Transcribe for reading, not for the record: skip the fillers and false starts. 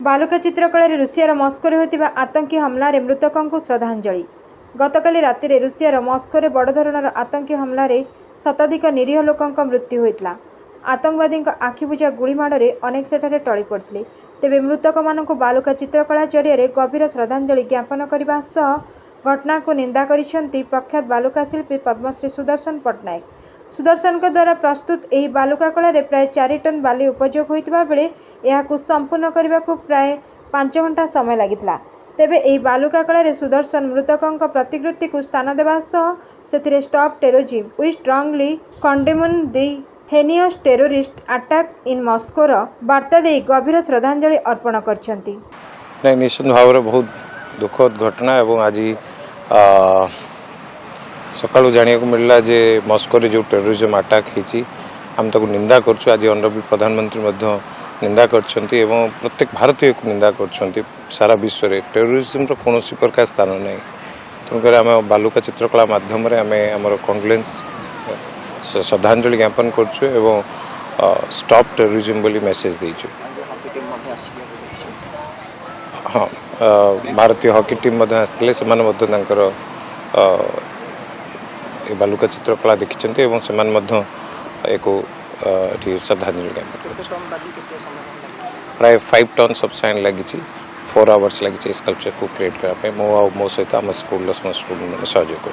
बालुका चित्रकला रूसियार मस्को होता आतंकी हमलार मृतकों श्रद्धांजलि। गतकाली राति रूसियार मस्को बड़ धरणर आतंकी हमलार शताधिक निरीह लोकों मृत्यु होता। आतंकवादी आखिबुझा गुड़ीमाड़े अनेक सेठारे टली पड़ते। तेबे मृतक मानक बालुका चित्रकला जरिए गभीर श्रद्धांजलि ज्ञापन करने सह घटना को निंदा करिसेंती प्रख्यात बालुका शिल्पी पद्मश्री सुदर्शन पट्टनायक। सुदर्शन द्वारा प्रस्तुत यह बालुका कला प्राय 4 टन बाली उपयोग होता बेले यह संपूर्ण करने को प्राय 5 घंटा समय लगिता। तेबे यह बालुका कला सुदर्शन मृतकों प्रतिकृति को स्थान देवा सह से stop terrorism we strongly condemn the heinous terrorist attack in मस्कोर वार्ता दे गभीर श्रद्धांजलि अर्पण करछंती। निश्चित भाव में बहुत दुखद घटना एवं आज सकाळु जानिया को मिलला जे मस्को रे जो टेररिज्म अटैक होती आम ताको निंदा करछु। आज ऑनरेबल प्रधानमंत्री मध्य निंदा करछंती एवं प्रत्येक भारतीय को निंदा करछंती। सारा विश्व रे टेररिज्म रो कोनोसी प्रकार स्थान नहीं। तेणुकर आम बालुका चित्रकला माध्यम रे आम हमर कॉन्डोलेंस श्रद्धांजलि ज्ञापन करछु एवं स्टॉप टेररिज्म बोली मेसेज देछु। हाँ, भारतीय हॉकी टीम मध्य आसथिले सेमान मध्य तांकर बालुका चित्रकला देखिंट और से श्रद्धांजलि प्राय 5 टन्स ऑफ सैंड लगी 4 आवर्स लगी स्कल्पचर को क्रिएट करने मो सहित आम स्कूल स्टूडेंट सहयोग कर।